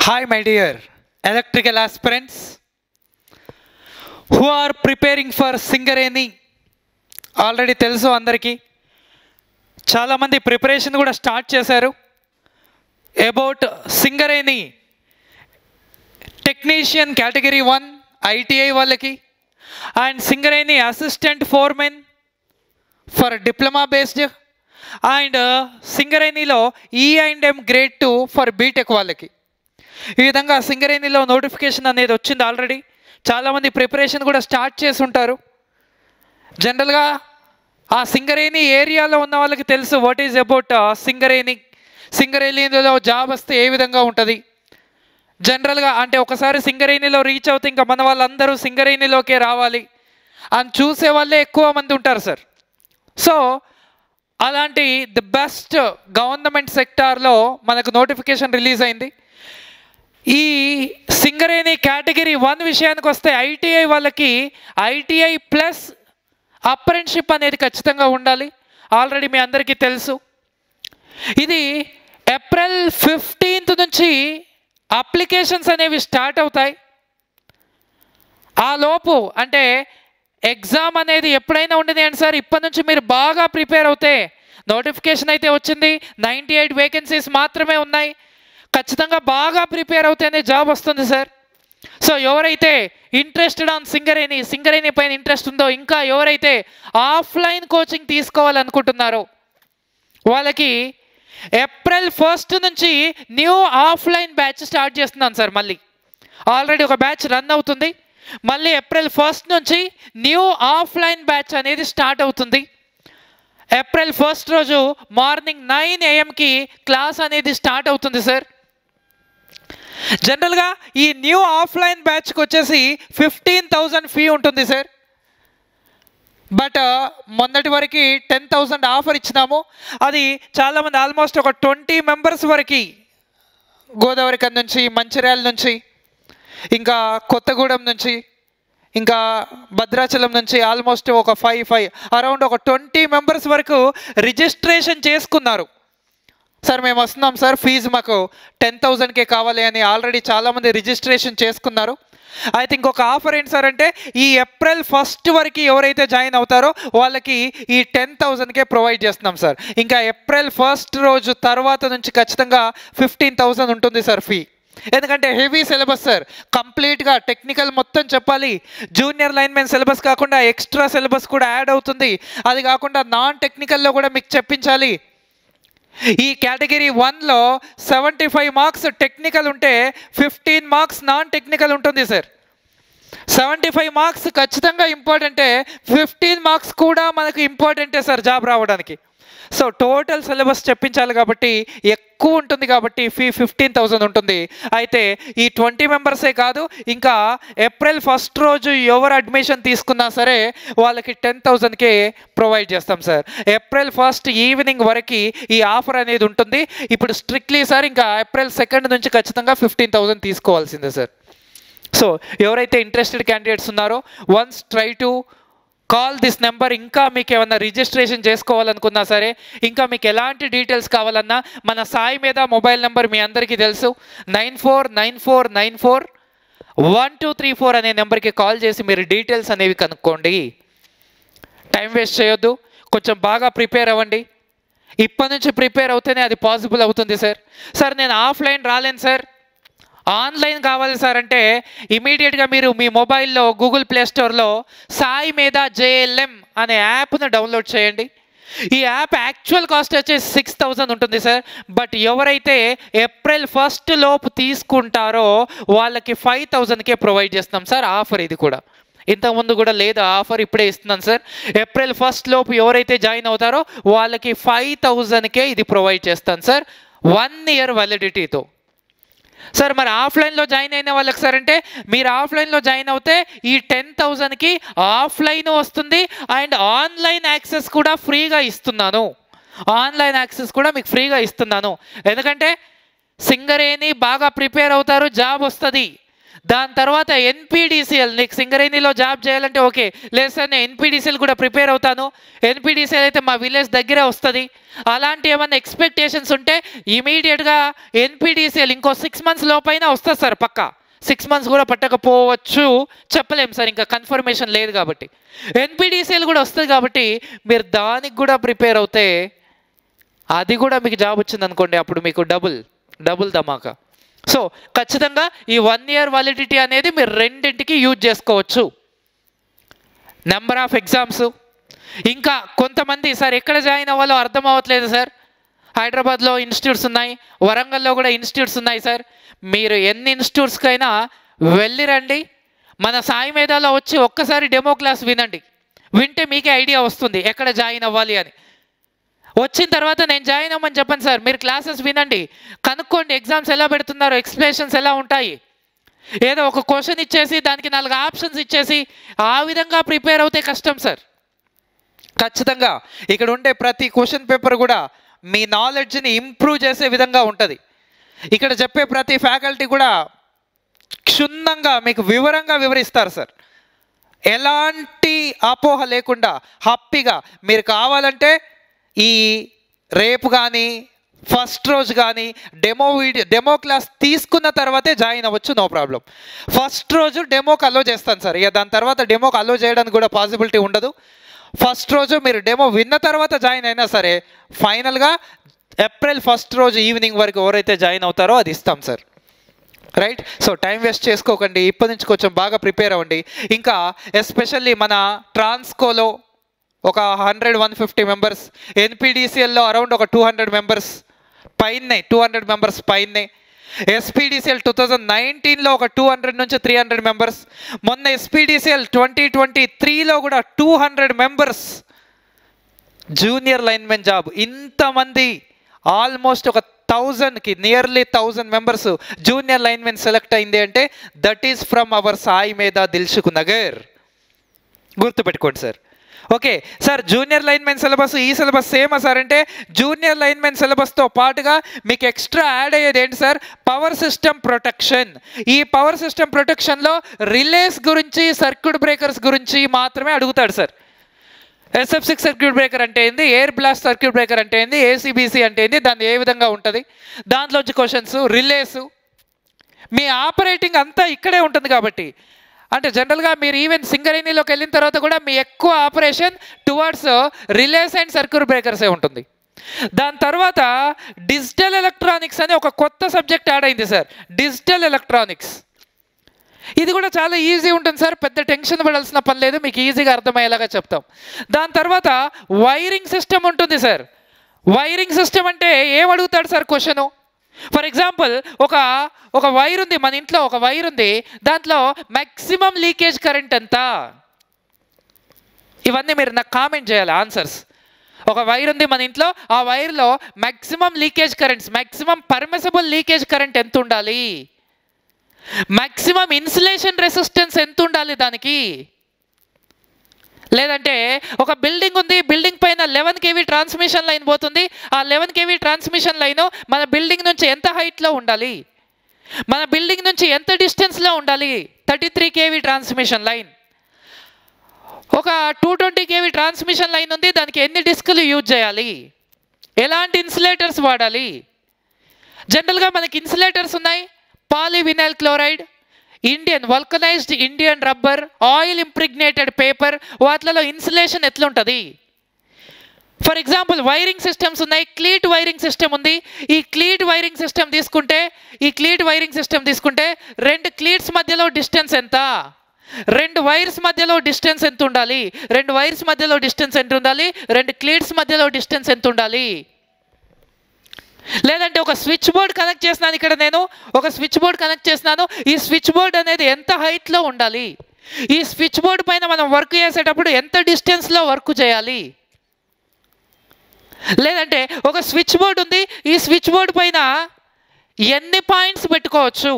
Hi, my dear electrical aspirants who are preparing for Singareni. Already తెలుసు అందరికీ, చాలామంది preparation కూడా స్టార్ట్ చేశారు. About Singareni technician category 1 ITI వాళ్ళకి and Singareni assistant foreman for diploma based and సింగరేణిలో E&M grade 2 for BTech వాళ్ళకి. ఈ విధంగా సింగరేణిలో నోటిఫికేషన్ అనేది వచ్చింది. ఆల్రెడీ చాలామంది ప్రిపరేషన్ కూడా స్టార్ట్ చేసి ఉంటారు. జనరల్గా ఆ సింగరేణి ఏరియాలో ఉన్న వాళ్ళకి తెలుసు వాట్ ఈజ్ అబౌట్ సింగరేణిలో జాబ్ వస్తే ఏ విధంగా ఉంటుంది. జనరల్గా అంటే ఒకసారి సింగరేణిలో రీచ్ అవుతే ఇంకా మన వాళ్ళందరూ సింగరేణిలోకే రావాలి అని చూసే వాళ్ళే ఎక్కువ మంది ఉంటారు సార్. సో అలాంటి ది బెస్ట్ గవర్నమెంట్ సెక్టార్లో మనకు నోటిఫికేషన్ రిలీజ్ అయింది. ఈ సింగరేణి కేటగిరీ 1 విషయానికి వస్తే ఐటీఐ వాళ్ళకి ఐటీఐ ప్లస్ అప్రెంటిస్షిప్ అనేది ఖచ్చితంగా ఉండాలి. ఆల్రెడీ మీ అందరికీ తెలుసు. ఇది ఏప్రిల్ 15th నుంచి అప్లికేషన్స్ అనేవి స్టార్ట్ అవుతాయి. ఆ లోపు అంటే ఎగ్జామ్ అనేది ఎప్పుడైనా ఉండదు అండి సార్. ఇప్పటి నుంచి మీరు బాగా ప్రిపేర్ అవుతే నోటిఫికేషన్ అయితే వచ్చింది, 98 వేకెన్సీస్ మాత్రమే ఉన్నాయి. ఖచ్చితంగా బాగా ప్రిపేర్ అవుతేనే జాబ్ వస్తుంది సార్. సో ఎవరైతే ఇంట్రెస్టెడ్ ఆన్ సింగరేణి పైన ఇంట్రెస్ట్ ఉందో, ఇంకా ఎవరైతే ఆఫ్లైన్ కోచింగ్ తీసుకోవాలనుకుంటున్నారో వాళ్ళకి ఏప్రిల్ 1st నుంచి న్యూ ఆఫ్లైన్ బ్యాచ్ స్టార్ట్ చేస్తున్నాను సార్. మళ్ళీ ఆల్రెడీ ఒక బ్యాచ్ రన్ అవుతుంది. మళ్ళీ ఏప్రిల్ 1st నుంచి న్యూ ఆఫ్లైన్ బ్యాచ్ అనేది స్టార్ట్ అవుతుంది. ఏప్రిల్ 1st రోజు మార్నింగ్ 9 AM క్లాస్ అనేది స్టార్ట్ అవుతుంది సార్. జనరల్గా ఈ న్యూ ఆఫ్లైన్ బ్యాచ్కి వచ్చేసి 15,000 ఫీ ఉంటుంది సార్. బట్ మొన్నటి వరకు 10,000 ఆఫర్ ఇచ్చినాము. అది చాలామంది ఆల్మోస్ట్ ఒక 20 మెంబర్స్ వరకు గోదావరి కన్ నుంచి, మంచిర్యాల నుంచి, ఇంకా కొత్తగూడెం నుంచి, ఇంకా భద్రాచలం నుంచి ఆల్మోస్ట్ ఒక 5 అరౌండ్ ఒక 20 మెంబర్స్ వరకు రిజిస్ట్రేషన్ చేసుకున్నారు. సార్ మేము వస్తున్నాం సార్, ఫీజు మాకు 10,000 కావాలి అని ఆల్రెడీ చాలామంది రిజిస్ట్రేషన్ చేసుకున్నారు. అయితే ఇంకొక ఆఫర్ ఏంటి సార్ అంటే, ఈ ఏప్రిల్ 1st వరకు ఎవరైతే జాయిన్ అవుతారో వాళ్ళకి ఈ 10,000 ప్రొవైడ్ చేస్తున్నాం సార్. ఇంకా ఏప్రిల్ 1st రోజు తర్వాత నుంచి ఖచ్చితంగా 15,000 ఉంటుంది సార్ ఫీ. ఎందుకంటే హెవీ సిలబస్ సార్, కంప్లీట్గా టెక్నికల్ మొత్తం చెప్పాలి. జూనియర్ లైన్మెన్ సిలబస్ కాకుండా ఎక్స్ట్రా సిలబస్ కూడా యాడ్ అవుతుంది. అది కాకుండా నాన్ టెక్నికల్లో కూడా మీకు చెప్పించాలి. ఈ కేటగిరీ 1లో 75 మార్క్స్ టెక్నికల్ ఉంటే 15 మార్క్స్ నాన్ టెక్నికల్ ఉంటుంది సార్. 75 మార్క్స్ ఖచ్చితంగా ఇంపార్టెంటే, 15 మార్క్స్ కూడా మనకు ఇంపార్టెంటే సార్ జాబ్ రావడానికి. సో టోటల్ సిలబస్ చెప్పించాలి కాబట్టి ఎక్కువ ఉంటుంది, కాబట్టి ఫీ 15,000 ఉంటుంది. అయితే ఈ 20 మెంబర్సే కాదు, ఇంకా ఏప్రిల్ 1st రోజు ఎవరు అడ్మిషన్ తీసుకున్నా సరే వాళ్ళకి 10,000 ప్రొవైడ్ చేస్తాం సార్. ఏప్రిల్ 1st ఈవినింగ్ వరకు ఈ ఆఫర్ అనేది ఉంటుంది. ఇప్పుడు స్ట్రిక్ట్లీ సార్ ఇంకా ఏప్రిల్ 2nd నుంచి ఖచ్చితంగా 15,000 తీసుకోవాల్సిందే సార్. సో ఎవరైతే ఇంట్రెస్టెడ్ క్యాండిడేట్స్ ఉన్నారో once try to call this number. ఇంకా మీకు ఏమన్నా రిజిస్ట్రేషన్ చేసుకోవాలనుకున్నా సరే, ఇంకా మీకు ఎలాంటి డీటెయిల్స్ కావాలన్నా మన సాయి మీద మొబైల్ నెంబర్ మీ అందరికీ తెలుసు, 9494941234 అనే నెంబర్కి కాల్ చేసి మీరు డీటెయిల్స్ అనేవి కనుక్కోండి. టైం వేస్ట్ చేయొద్దు, కొంచెం బాగా ప్రిపేర్ అవ్వండి. ఇప్పటి నుంచి ప్రిపేర్ అవుతేనే అది పాసిబుల్ అవుతుంది సార్. సార్ నేను ఆఫ్లైన్ రాలేను సార్, ఆన్లైన్ కావాలి సార్ అంటే ఇమీడియట్గా మీరు మీ మొబైల్లో గూగుల్ ప్లే స్టోర్లో సాయి మీద JLM అనే యాప్ను డౌన్లోడ్ చేయండి. ఈ యాప్ యాక్చువల్ కాస్ట్ వచ్చేసి 6,000 ఉంటుంది సార్. బట్ ఎవరైతే ఏప్రిల్ 1st లోపు తీసుకుంటారో వాళ్ళకి 5,000 ప్రొవైడ్ చేస్తాం సార్. ఆఫర్ ఇది కూడా ఇంతకుముందు కూడా లేదు, ఆఫర్ ఇప్పుడే ఇస్తున్నాను సార్. ఏప్రిల్ 1st లోపు ఎవరైతే జాయిన్ అవుతారో వాళ్ళకి 5,000 ఇది ప్రొవైడ్ చేస్తాను సార్, 1 year వ్యాలిడిటీతో. సార్ మరి ఆఫ్లైన్లో జాయిన్ అయిన వాళ్ళకి సార్ అంటే, మీరు ఆఫ్లైన్లో జాయిన్ అవుతే ఈ 10,000 ఆఫ్లైన్ వస్తుంది అండ్ ఆన్లైన్ యాక్సెస్ కూడా ఫ్రీగా ఇస్తున్నాను. ఆన్లైన్ యాక్సెస్ కూడా మీకు ఫ్రీగా ఇస్తున్నాను. ఎందుకంటే సింగరేణి బాగా ప్రిపేర్ అవుతారు, జాబ్ వస్తుంది. దాని తర్వాత ఎన్పిడిసిఎల్, నీకు సింగరేణిలో జాబ్ చేయాలంటే ఓకే, లేదు సార్ నేను ఎన్పిడిసిఎల్ కూడా ప్రిపేర్ అవుతాను, ఎన్పిడిసిఎల్ అయితే మా విలేజ్ దగ్గరే వస్తుంది, అలాంటి ఏమన్నా ఎక్స్పెక్టేషన్స్ ఉంటే ఇమీడియట్గా ఎన్పిడిసిఎల్ ఇంకో 6 months లోపైన వస్తుంది సార్. పక్కా 6 months కూడా పట్టకపోవచ్చు, చెప్పలేము సార్, ఇంకా కన్ఫర్మేషన్ లేదు కాబట్టి. ఎన్పిడిసిఎల్ కూడా వస్తుంది కాబట్టి మీరు దానికి కూడా ప్రిపేర్ అవుతే అది కూడా మీకు జాబ్ వచ్చింది అనుకోండి, అప్పుడు మీకు డబుల్ ధమాకా. సో ఖచ్చితంగా ఈ 1 year వ్యాలిడిటీ అనేది మీరు రెండింటికి యూజ్ చేసుకోవచ్చు. Number of exams. ఇంకా కొంతమంది సార్ ఎక్కడ జాయిన్ అవ్వాలో అర్థం అవ్వట్లేదు సార్, హైదరాబాద్లో ఇన్స్టిట్యూట్స్ ఉన్నాయి, వరంగల్లో కూడా ఇన్స్టిట్యూట్స్ ఉన్నాయి సార్, మీరు ఎన్ని ఇన్స్టిట్యూట్స్కైనా వెళ్ళిరండి, మన సాయి మేధాలో వచ్చి ఒక్కసారి డెమో క్లాస్ వినండి, వింటే మీకే ఐడియా వస్తుంది ఎక్కడ జాయిన్ అవ్వాలి అని. వచ్చిన తర్వాత నేను జాయిన్ అవ్వమని చెప్పండి సార్, మీరు క్లాసెస్ వినండి, కనుక్కోండి ఎగ్జామ్స్ ఎలా పెడుతున్నారు, ఎక్స్ప్లెనేషన్స్ ఎలా ఉంటాయి. ఏదో ఒక క్వశ్చన్ ఇచ్చేసి దానికి 4 ఆప్షన్స్ ఇచ్చేసి ఆ విధంగా ప్రిపేర్ అవుతే కష్టం సార్. ఖచ్చితంగా ఇక్కడ ఉండే ప్రతి క్వశ్చన్ పేపర్ కూడా మీ నాలెడ్జ్ని ఇంప్రూవ్ చేసే విధంగా ఉంటుంది. ఇక్కడ చెప్పే ప్రతి ఫ్యాకల్టీ కూడా క్షుణ్ణంగా మీకు వివరంగా వివరిస్తారు సార్. ఎలాంటి అపోహ లేకుండా హ్యాపీగా మీరు కావాలంటే ఈ రేపు కానీ ఫస్ట్ రోజు కానీ డెమో క్లాస్ తీసుకున్న తర్వాతే జాయిన్ అవ్వచ్చు, నో ప్రాబ్లం. ఫస్ట్ రోజు డెమోకి అలో చేస్తాను సార్, ఇక దాని తర్వాత డెమోకి అలో చేయడానికి కూడా పాసిబిలిటీ ఉండదు. ఫస్ట్ రోజు మీరు డెమో విన్న తర్వాత జాయిన్ అయినా సరే ఫైనల్గా April 1st రోజు ఈవినింగ్ వరకు ఎవరైతే జాయిన్ అవుతారో అది ఇస్తాం sir. Right. So time waste చేసుకోకండి, ఇప్పటి నుంచి కొంచెం బాగా ప్రిపేర్ అవ్వండి. ఇంకా ఎస్పెషల్లీ మన ట్రాన్స్కోలో ఒక 100-150 మెంబర్స్, ఎన్పిడిసిఎల్లో అరౌండ్ ఒక 200 మెంబర్స్ పైనే, 200 మెంబర్స్ పైనే. ఎస్పీడిసిఎల్ 2019లో ఒక 200-300 మెంబర్స్, మొన్న ఎస్పీడిసిఎల్ 2023లో కూడా 200 మెంబర్స్ జూనియర్ లైన్మెన్ జాబ్. ఇంతమంది ఆల్మోస్ట్ ఒక 1000కి nearly 1000 members junior linemen select అయింది అంటే that is from our Sai Medha Dilsukh Nagar. గుర్తుపెట్టుకోండి sir. Okay sir, junior linemen syllabus ఈ సిలబస్ సేమా సార్ అంటే జూనియర్ లైన్మెన్ సిలబస్తో పాటుగా మీకు ఎక్స్ట్రా యాడ్ అయ్యేది ఏంటి సార్, పవర్ సిస్టమ్ ప్రొటెక్షన్. ఈ పవర్ సిస్టమ్ ప్రొటెక్షన్లో రిలేస్ గురించి, సర్క్యూట్ బ్రేకర్స్ గురించి మాత్రమే అడుగుతాడు సార్. SF6 సర్క్యూట్ బ్రేకర్ అంటే ఏంది, ఎయిర్ బ్లాస్ట్ సర్క్యూట్ బ్రేకర్ అంటే ఏంది, ACBC అంటే ఏంది, దాన్ని ఏ విధంగా ఉంటుంది, దాంట్లోంచి క్వశ్చన్స్, రిలేస్, మీ ఆపరేటింగ్ అంతా ఇక్కడే ఉంటుంది. కాబట్టి అంటే జనరల్గా మీరు ఈవెన్ సింగరేణిలోకి వెళ్ళిన తర్వాత కూడా మీ ఎక్కువ operation towards relays and circuit బ్రేకర్సే ఉంటుంది. దాని తర్వాత డిజిటల్ ఎలక్ట్రానిక్స్ అని ఒక కొత్త సబ్జెక్ట్ యాడ్ అయింది సార్, డిజిటల్ ఎలక్ట్రానిక్స్. ఇది కూడా చాలా ఈజీ ఉంటుంది సార్, పెద్ద టెన్షన్ పడాల్సిన పని లేదు, మీకు ఈజీగా అర్థమయ్యేలాగా చెప్తాం. దాని తర్వాత వైరింగ్ సిస్టమ్ ఉంటుంది సార్. వైరింగ్ సిస్టమ్ అంటే ఏం అడుగుతాడు సార్ క్వశ్చను. ఫర్ ఎగ్జాంపుల్ ఒక వైర్ ఉంది, మన ఇంట్లో ఒక వైర్ ఉంది, దాంట్లో మ్యాక్సిమం లీకేజ్ కరెంట్ ఎంత, ఇవన్నీ మీరు నాకు కామెంట్ చేయాలి ఆన్సర్స్. ఒక వైర్ ఉంది మన ఇంట్లో, ఆ వైర్లో maximum leakage currents, maximum permissible leakage current ఎంత ఉండాలి, మ్యాక్సిమం ఇన్సులేషన్ రెసిస్టెన్స్ ఎంత ఉండాలి దానికి. లేదంటే ఒక బిల్డింగ్ ఉంది, బిల్డింగ్ పైన 11 kV ట్రాన్స్మిషన్ లైన్ పోతుంది, ఆ 11 kV ట్రాన్స్మిషన్ లైన్ మన బిల్డింగ్ నుంచి ఎంత హైట్లో ఉండాలి, మన బిల్డింగ్ నుంచి ఎంత డిస్టెన్స్లో ఉండాలి, 33 kV ట్రాన్స్మిషన్ లైన్. ఒక 220 kV ట్రాన్స్మిషన్ లైన్ ఉంది, దానికి ఎన్ని డిస్కులు యూజ్ చేయాలి, ఎలాంటి ఇన్సులేటర్స్ వాడాలి. జనరల్గా మనకి ఇన్సులేటర్స్ ఉన్నాయి, polyvinyl chloride, vulcanised Indian rubber, oil impregnated paper, వాటిలలో ఇన్సులేషన్ ఎట్లుంటుంది. ఫర్ ఎగ్జాంపుల్ వైరింగ్ సిస్టమ్స్ ఉన్నాయి, క్లీట్ వైరింగ్ సిస్టమ్ ఉంది. ఈ క్లీట్ వైరింగ్ సిస్టమ్ తీసుకుంటే 2 క్లీట్స్ మధ్యలో డిస్టెన్స్ ఎంత, 2 వైర్స్ మధ్యలో డిస్టెన్స్ ఎంత ఉండాలి, 2 వైర్స్ మధ్యలో డిస్టెన్స్ ఎంత ఉండాలి, 2 క్లీట్స్ మధ్యలో డిస్టెన్స్ ఎంత ఉండాలి. లేదంటే ఒక స్విచ్ బోర్డ్ కనెక్ట్ చేస్తున్నాను, ఇక్కడ నేను ఒక స్విచ్ బోర్డ్ కనెక్ట్ చేస్తున్నాను, ఈ స్విచ్ బోర్డ్ అనేది ఎంత హైట్లో ఉండాలి, ఈ స్విచ్ బోర్డ్ పైన మనం వర్క్ చేసేటప్పుడు ఎంత డిస్టెన్స్లో వర్క్ చేయాలి. లేదంటే ఒక స్విచ్ బోర్డ్ ఉంది, ఈ స్విచ్ బోర్డ్ పైన ఎన్ని పాయింట్స్ పెట్టుకోవచ్చు,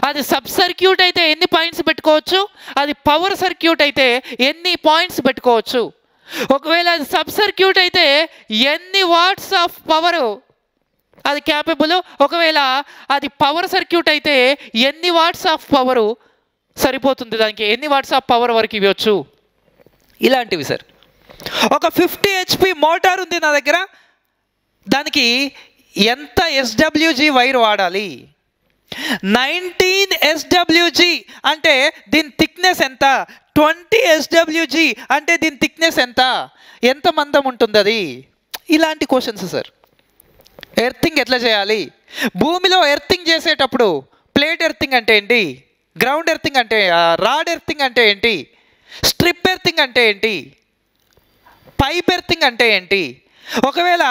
అది సబ్ సర్క్యూట్ అయితే ఎన్ని పాయింట్స్ పెట్టుకోవచ్చు, అది పవర్ సర్క్యూట్ అయితే ఎన్ని పాయింట్స్ పెట్టుకోవచ్చు, ఒకవేళ అది సబ్ సర్క్యూట్ అయితే ఎన్ని వాట్స్ ఆఫ్ పవర్ అది క్యాపబుల్. ఒకవేళ అది పవర్ సర్క్యూట్ అయితే ఎన్ని వాట్స్ ఆఫ్ పవరు సరిపోతుంది, దానికి ఎన్ని వాట్స్ ఆఫ్ పవర్ వరకు ఇవ్వచ్చు, ఇలాంటివి సార్. ఒక 50 HP మోటార్ ఉంది నా దగ్గర, దానికి ఎంత SWG వైర్ వాడాలి? 19 SWG అంటే దీని థిక్నెస్ ఎంత? 20 SWG అంటే దీని థిక్నెస్ ఎంత మందం ఉంటుంది అది? ఇలాంటి క్వశ్చన్స్ సార్. ఎర్తింగ్ ఎట్లా చేయాలి? భూమిలో ఎర్తింగ్ చేసేటప్పుడు ప్లేట్ ఎర్తింగ్ అంటే ఏంటి, గ్రౌండ్ ఎర్తింగ్ అంటే, రాడ్ ఎర్తింగ్ అంటే ఏంటి, స్ట్రిప్ ఎర్తింగ్ అంటే ఏంటి, పైప్ ఎర్తింగ్ అంటే ఏంటి? ఒకవేళ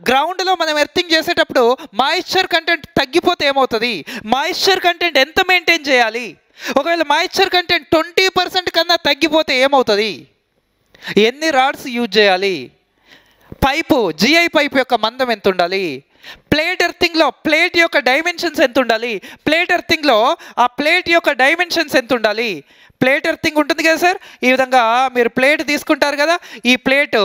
గ్రౌండ్లో మనం ఎర్తింగ్ చేసేటప్పుడు మాయిశ్చర్ కంటెంట్ తగ్గిపోతే ఏమవుతుంది? మాయిశ్చర్ కంటెంట్ ఎంత మెయింటైన్ చేయాలి? ఒకవేళ మాయిశ్చర్ కంటెంట్ 20% కన్నా తగ్గిపోతే ఏమవుతుంది? ఎన్ని రాడ్స్ యూజ్ చేయాలి? పైపు, GI పైప్ యొక్క మందం ఎంత ఉండాలి? ప్లేట్ ఎర్తింగ్లో ప్లేట్ యొక్క డైమెన్షన్స్ ఎంత ఉండాలి? ప్లేట్ ఎర్తింగ్లో ఆ ప్లేట్ యొక్క డైమెన్షన్స్ ఎంత ఉండాలి? ప్లేట్ ఎర్తింగ్ ఉంటుంది కదా సార్, ఈ విధంగా మీరు ప్లేట్ తీసుకుంటారు కదా, ఈ ప్లేట్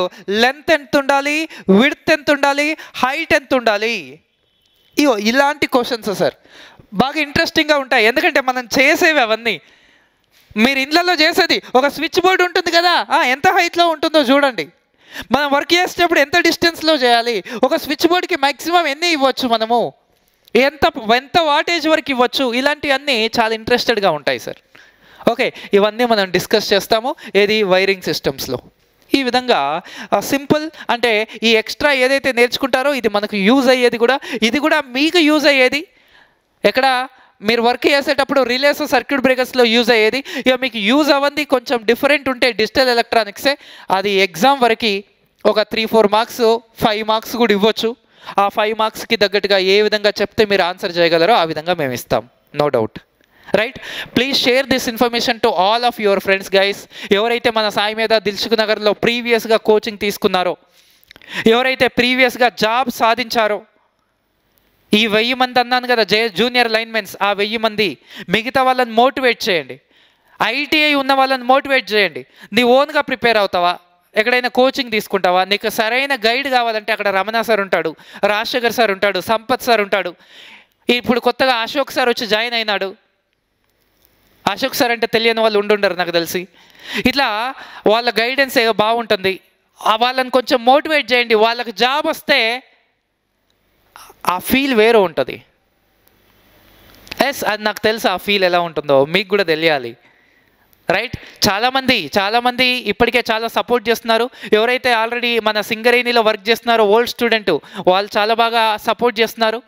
లెంత్ ఎంత ఉండాలి, విడ్త్ ఎంత ఉండాలి, హైట్ ఎంత ఉండాలి? ఇలాంటి క్వశ్చన్స్ సార్ బాగా ఇంట్రెస్టింగ్గా ఉంటాయి. ఎందుకంటే మనం చేసేవి అవన్నీ. మీరు ఇళ్ళల్లో చేసేది ఒక స్విచ్ బోర్డు ఉంటుంది కదా, ఎంత హైట్లో ఉంటుందో చూడండి. మనం వర్క్ చేసేటప్పుడు ఎంత డిస్టెన్స్లో చేయాలి, ఒక స్విచ్ బోర్డ్కి మ్యాక్సిమం ఎన్ని ఇవ్వచ్చు, మనము ఎంత వాటేజ్ వరకు ఇవ్వచ్చు, ఇలాంటివన్నీ చాలా ఇంట్రెస్టెడ్గా ఉంటాయి సార్. ఓకే, ఇవన్నీ మనం డిస్కస్ చేస్తాము ఏది వైరింగ్ సిస్టమ్స్లో. ఈ విధంగా సింపుల్ అంటే ఈ ఎక్స్ట్రా ఏదైతే నేర్చుకుంటారో ఇది మనకు యూజ్ అయ్యేది కూడా, ఇది కూడా మీకు యూజ్ అయ్యేది. ఎక్కడ మీరు వర్క్ చేసేటప్పుడు రిలేస్, సర్క్యూట్ బ్రేకర్స్లో యూజ్ అయ్యేది. ఇక మీకు యూజ్ అవ్వండి కొంచెం డిఫరెంట్ ఉంటే డిజిటల్ ఎలక్ట్రానిక్సే. అది ఎగ్జామ్ వరకు ఒక 3-4 మార్క్స్, 5 మార్క్స్ కూడా ఇవ్వచ్చు. ఆ 5 మార్క్స్కి తగ్గట్టుగా ఏ విధంగా చెప్తే మీరు ఆన్సర్ చేయగలరో ఆ విధంగా మేము ఇస్తాం, no doubt. Right, please share this information to all of your friends guys. ఎవరైతే మన సాయి మీద దిల్సుఖ్ నగర్లో ప్రీవియస్గా కోచింగ్ తీసుకున్నారో, ఎవరైతే ప్రీవియస్గా జాబ్ సాధించారో, ఈ 1000 మంది అన్నాను కదా జూనియర్ లైన్మెన్స్, ఆ 1000 మంది మిగతా వాళ్ళని మోటివేట్ చేయండి. ITI ఉన్న వాళ్ళని మోటివేట్ చేయండి. నీ ఓన్గా ప్రిపేర్ అవుతావా, ఎక్కడైనా కోచింగ్ తీసుకుంటావా, నీకు సరైన గైడ్ కావాలంటే అక్కడ రమణ సార్ ఉంటాడు, రాజశేఖర్ సార్ ఉంటాడు, సంపత్ సార్ ఉంటాడు. ఇప్పుడు కొత్తగా అశోక్ సార్ వచ్చి జాయిన్ అయినాడు. అశోక్ సార్ అంటే తెలియని వాళ్ళు ఉండుండరు నాకు తెలిసి. ఇట్లా వాళ్ళ గైడెన్స్ బాగుంటుంది. వాళ్ళని కొంచెం మోటివేట్ చేయండి. వాళ్ళకి జాబ్ వస్తే ఆ ఫీల్ వేరే ఉంటుంది. అది నాకు తెలుసు ఆ ఫీల్ ఎలా ఉంటుందో, మీకు కూడా తెలియాలి. రైట్, చాలామంది ఇప్పటికే చాలా సపోర్ట్ చేస్తున్నారు. ఎవరైతే ఆల్రెడీ మన సింగరేణిలో వర్క్ చేస్తున్నారో ఓల్డ్ స్టూడెంట్, వాళ్ళు చాలా బాగా సపోర్ట్ చేస్తున్నారు.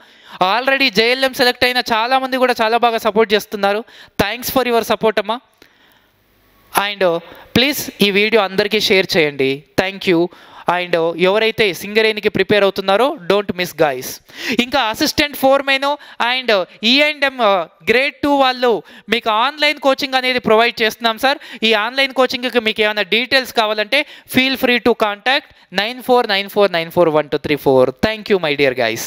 ఆల్రెడీ JLM సెలెక్ట్ అయిన చాలామంది కూడా చాలా బాగా సపోర్ట్ చేస్తున్నారు. థ్యాంక్స్ ఫర్ యువర్ సపోర్ట్ అమ్మా. అండ్ ప్లీజ్ ఈ వీడియో అందరికీ షేర్ చేయండి. Thank you. అండ్ ఎవరైతే సింగరేణికి ప్రిపేర్ అవుతున్నారో డోంట్ మిస్ గాయస్. ఇంకా assistant foremen and E&M grade 2 వాళ్ళు మీకు ఆన్లైన్ కోచింగ్ అనేది ప్రొవైడ్ చేస్తున్నాం సార్. ఈ ఆన్లైన్ కోచింగ్కి మీకు ఏమైనా డీటెయిల్స్ కావాలంటే feel free to contact 9494941234. Thank you my dear guys.